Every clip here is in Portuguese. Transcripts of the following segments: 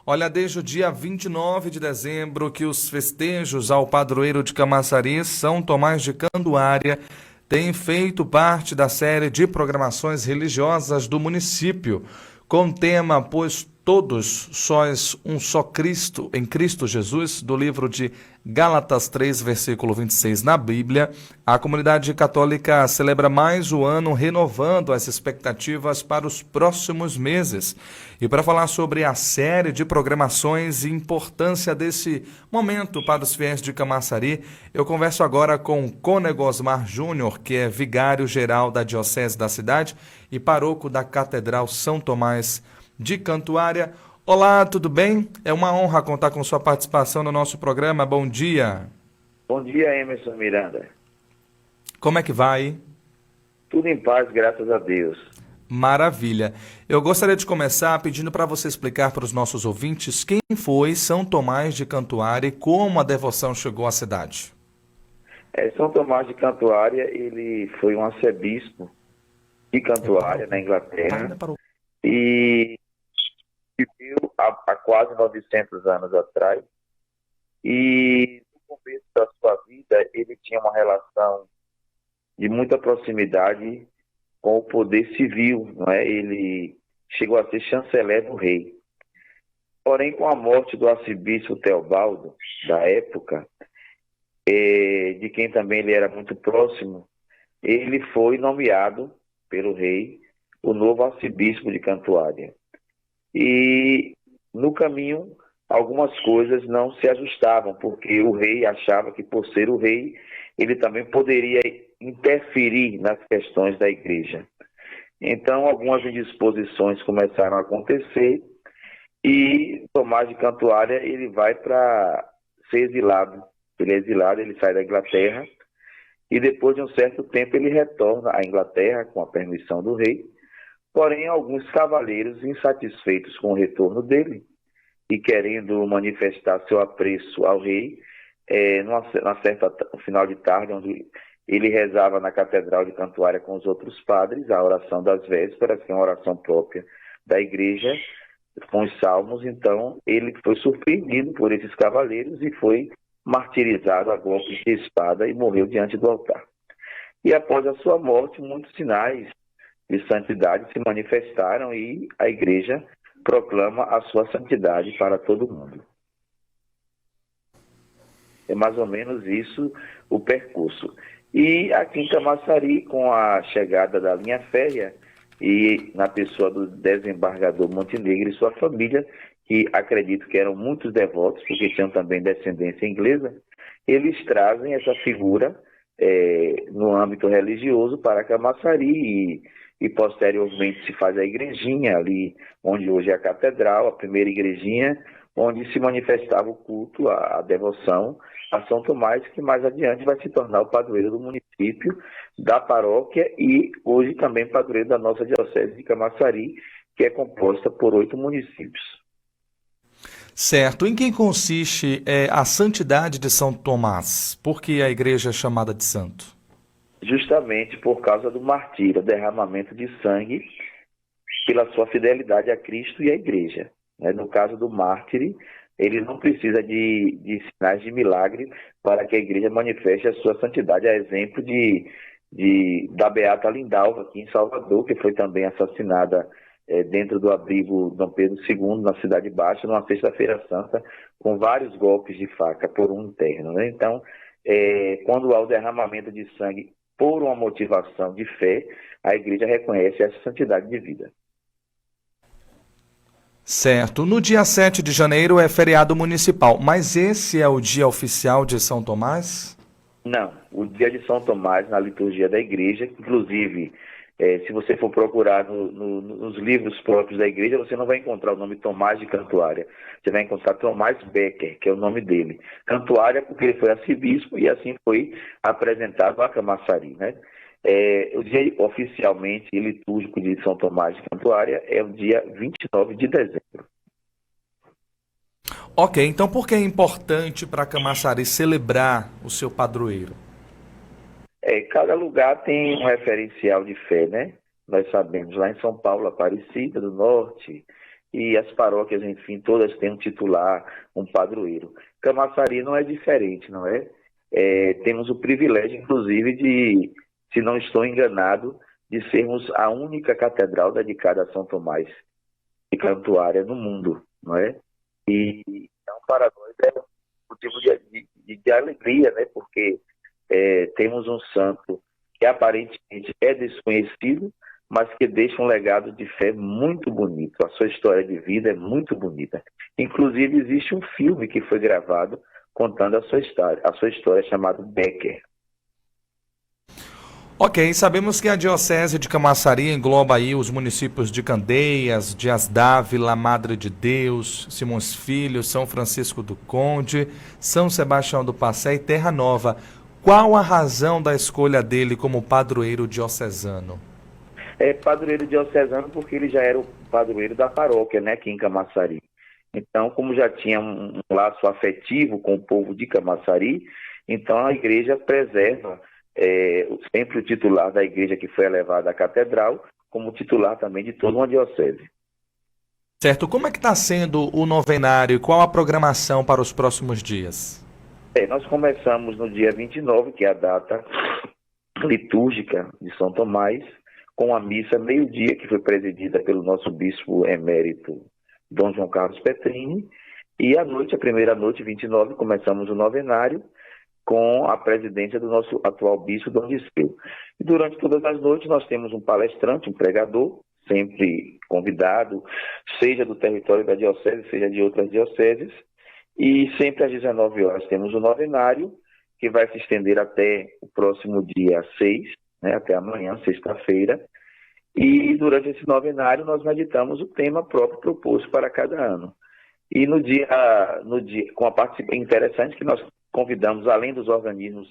Olha, desde o dia 29 de dezembro que os festejos ao padroeiro de Camaçari, São Tomás de Canduária, têm feito parte da série de programações religiosas do município, com o tema Pois Todos Sois um Só Cristo, em Cristo Jesus, do livro de Gálatas 3, versículo 26 na Bíblia. A comunidade católica celebra mais o ano, renovando as expectativas para os próximos meses. E para falar sobre a série de programações e importância desse momento para os fiéis de Camaçari, eu converso agora com Cônego Osmar Júnior, que é vigário-geral da Diocese da cidade e pároco da Catedral São Tomás de Cantuária. Olá, tudo bem? É uma honra contar com sua participação no nosso programa. Bom dia. Bom dia, Emerson Miranda. Como é que vai? Tudo em paz, graças a Deus. Maravilha. Eu gostaria de começar pedindo para você explicar para os nossos ouvintes quem foi São Tomás de Cantuária e como a devoção chegou à cidade. São Tomás de Cantuária, ele foi um arcebispo de Cantuária, na Inglaterra, e viveu há quase 900 anos atrás. E no começo da sua vida, ele tinha uma relação de muita proximidade com o poder civil, não é? Ele chegou a ser chanceler do rei. Porém, com a morte do arcebispo Teobaldo, da época, de quem também ele era muito próximo, ele foi nomeado pelo rei o novo arcebispo de Cantuária. E no caminho, algumas coisas não se ajustavam, porque o rei achava que, por ser o rei, ele também poderia interferir nas questões da igreja. Então, algumas indisposições começaram a acontecer e Tomás de Cantuária, ele vai para ser exilado. Ele é exilado, ele sai da Inglaterra e depois de um certo tempo ele retorna à Inglaterra com a permissão do rei. Porém, alguns cavaleiros insatisfeitos com o retorno dele e querendo manifestar seu apreço ao rei, no final de tarde, onde ele rezava na Catedral de Cantuária com os outros padres, a oração das vésperas, que é uma oração própria da igreja, com os salmos. Então, ele foi surpreendido por esses cavaleiros e foi martirizado a golpes de espada e morreu diante do altar. E após a sua morte, muitos sinais de santidade se manifestaram e a igreja proclama a sua santidade para todo mundo. É mais ou menos isso o percurso. E aqui em Camaçari, com a chegada da linha férrea e na pessoa do desembargador Montenegro e sua família, que acredito que eram muitos devotos, porque tinham também descendência inglesa, eles trazem essa figura no âmbito religioso para Camaçari e posteriormente se faz a igrejinha ali, onde hoje é a catedral, a primeira igrejinha, onde se manifestava o culto, a devoção a São Tomás, que mais adiante vai se tornar o padroeiro do município, da paróquia e hoje também padroeiro da nossa diocese de Camaçari, que é composta por 8 municípios. Certo. Em que consiste a santidade de São Tomás? Por que a igreja é chamada de santo? Justamente por causa do martírio, derramamento de sangue, pela sua fidelidade a Cristo e à igreja. No caso do mártir, ele não precisa de sinais de milagre para que a igreja manifeste a sua santidade, a exemplo da Beata Lindalva, aqui em Salvador, que foi também assassinada dentro do abrigo Dom Pedro II, na Cidade Baixa, numa sexta-feira santa, com vários golpes de faca por um interno. Então, quando há o derramamento de sangue por uma motivação de fé, a igreja reconhece essa santidade de vida. Certo. No dia 7 de janeiro é feriado municipal, mas esse é o dia oficial de São Tomás? Não. O dia de São Tomás, na liturgia da igreja, inclusive, se você for procurar nos livros próprios da igreja, você não vai encontrar o nome Tomás de Cantuária. Você vai encontrar Tomás Becker, que é o nome dele. Cantuária porque ele foi arcebispo e assim foi apresentado a Camaçari, né? O dia oficialmente litúrgico de São Tomás de Cantuária é o dia 29 de dezembro. Ok, então por que é importante para Camaçari celebrar o seu padroeiro? Cada lugar tem um referencial de fé, né? Nós sabemos, lá em São Paulo, Aparecida do Norte, e as paróquias, enfim, todas têm um titular, um padroeiro. Camaçari não é diferente, não é? Temos o privilégio, inclusive, de, se não estou enganado, de sermos a única catedral dedicada a São Tomás de Cantuária no mundo, não é? E então, para nós é motivo de alegria, né? Porque temos um santo que aparentemente é desconhecido, mas que deixa um legado de fé muito bonito. A sua história de vida é muito bonita. Inclusive, existe um filme que foi gravado contando a sua história chamado Becker. Ok, sabemos que a Diocese de Camaçari engloba aí os municípios de Candeias, Dias d'Ávila, Madre de Deus, Simões Filho, São Francisco do Conde, São Sebastião do Passé e Terra Nova. Qual a razão da escolha dele como padroeiro diocesano? Padroeiro diocesano porque ele já era o padroeiro da paróquia, né, aqui em Camaçari. Então, como já tinha um laço afetivo com o povo de Camaçari, então a igreja preserva sempre o titular da igreja que foi elevada à catedral, como titular também de toda uma diocese. Certo. Como é que está sendo o novenário e qual a programação para os próximos dias? Nós começamos no dia 29, que é a data litúrgica de São Tomás, com a missa meio-dia, que foi presidida pelo nosso bispo emérito, Dom João Carlos Petrini, e à noite, a primeira noite, 29, começamos o novenário, com a presidência do nosso atual bispo, Dom Disseu. E durante todas as noites nós temos um palestrante, um pregador, sempre convidado, seja do território da diocese, seja de outras dioceses, e sempre às 19 horas temos o novenário, que vai se estender até o próximo dia 6, né, até amanhã, sexta-feira, e durante esse novenário nós meditamos o tema próprio proposto para cada ano. E no dia com a participação interessante que nós convidamos, além dos organismos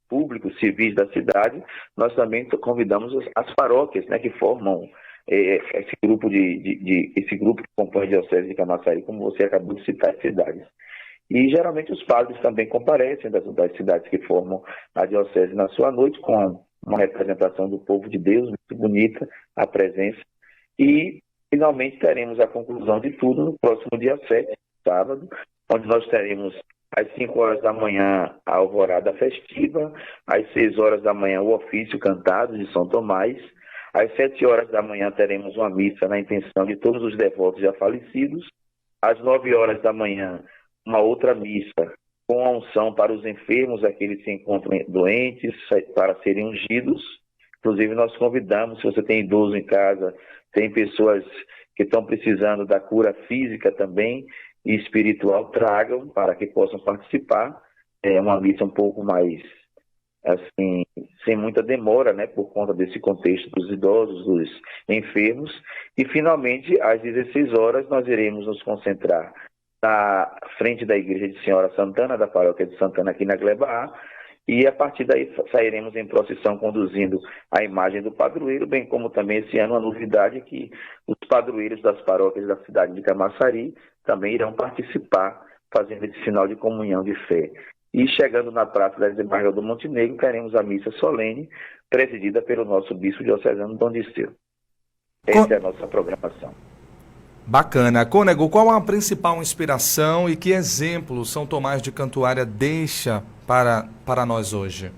públicos, civis da cidade, nós também convidamos as paróquias, né, que formam esse grupo que compõe a Diocese de Camaçari, como você acabou de citar, as cidades. E geralmente os padres também comparecem das cidades que formam a Diocese na sua noite, com uma representação do povo de Deus, muito bonita, a presença. E finalmente teremos a conclusão de tudo no próximo dia 7, sábado, onde nós teremos às 5 horas da manhã a alvorada festiva, às 6 horas da manhã o ofício cantado de São Tomás, às 7 horas da manhã teremos uma missa na intenção de todos os devotos já falecidos, às 9 horas da manhã uma outra missa com a unção para os enfermos, aqueles que se encontram doentes, para serem ungidos. Inclusive nós convidamos, se você tem idoso em casa, tem pessoas que estão precisando da cura física também, e espiritual, tragam para que possam participar. É uma missa um pouco mais, assim, sem muita demora, né, por conta desse contexto dos idosos, dos enfermos. E, finalmente, às 16 horas, nós iremos nos concentrar na frente da Igreja de Senhora Santana, da Paróquia de Santana, aqui na Gleba A, e a partir daí sairemos em procissão conduzindo a imagem do padroeiro, bem como também esse ano a novidade que os padroeiros das paróquias da cidade de Camaçari também irão participar, fazendo esse sinal de comunhão de fé. E chegando na Praça da Desembargador do Montenegro, teremos a missa solene, presidida pelo nosso bispo diocesano, Dom Disseu. Essa é a nossa programação. Bacana. Cônego, qual a principal inspiração e que exemplo São Tomás de Cantuária deixa para nós hoje?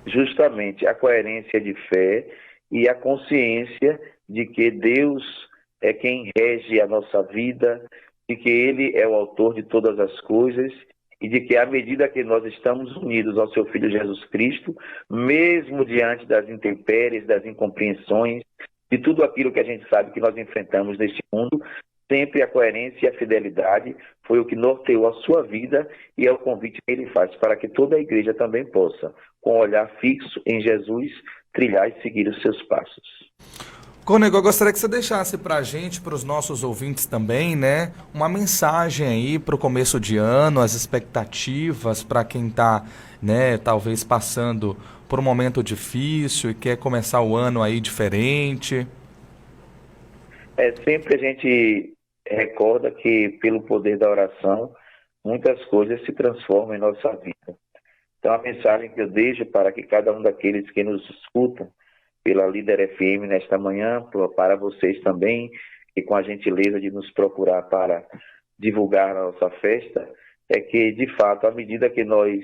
Justamente a coerência de fé e a consciência de que Deus é quem rege a nossa vida, de que Ele é o autor de todas as coisas e de que à medida que nós estamos unidos ao Seu Filho Jesus Cristo, mesmo diante das intempéries, das incompreensões, de tudo aquilo que a gente sabe que nós enfrentamos neste mundo, sempre a coerência e a fidelidade foi o que norteou a sua vida e é o convite que ele faz para que toda a igreja também possa, com um olhar fixo em Jesus, trilhar e seguir os seus passos. Cônego, eu gostaria que você deixasse para a gente, para os nossos ouvintes também, né, uma mensagem aí para o começo de ano, as expectativas para quem está, né, talvez passando por um momento difícil e quer começar o ano aí diferente. Sempre a gente recorda que pelo poder da oração, muitas coisas se transformam em nossa vida. Então a mensagem que eu deixo para que cada um daqueles que nos escutam, pela Líder FM nesta manhã, para vocês também e com a gentileza de nos procurar para divulgar a nossa festa, é que, de fato, à medida que nós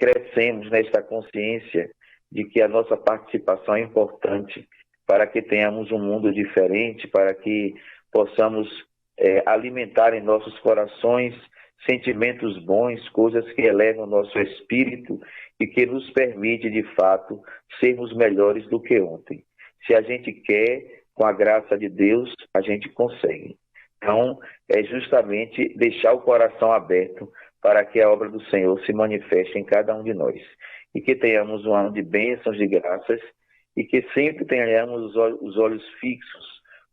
crescemos nesta consciência de que a nossa participação é importante para que tenhamos um mundo diferente, para que possamos alimentar em nossos corações sentimentos bons, coisas que elevam o nosso espírito e que nos permite, de fato, sermos melhores do que ontem. Se a gente quer, com a graça de Deus, a gente consegue. Então, é justamente deixar o coração aberto para que a obra do Senhor se manifeste em cada um de nós. E que tenhamos um ano de bênçãos, de graças, e que sempre tenhamos os olhos fixos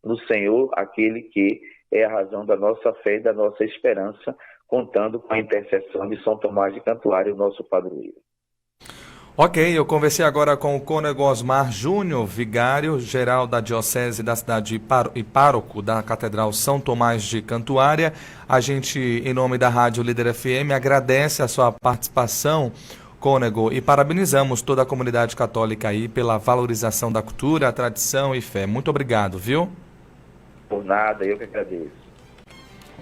no Senhor, aquele que é a razão da nossa fé e da nossa esperança, contando com a intercessão de São Tomás de Cantuária, o nosso padroeiro. Ok, eu conversei agora com o cônego Osmar Júnior, vigário-geral da Diocese da cidade e pároco da Catedral São Tomás de Cantuária. A gente, em nome da Rádio Líder FM, agradece a sua participação, cônego, e parabenizamos toda a comunidade católica aí pela valorização da cultura, tradição e fé. Muito obrigado, viu? Por nada, eu que agradeço.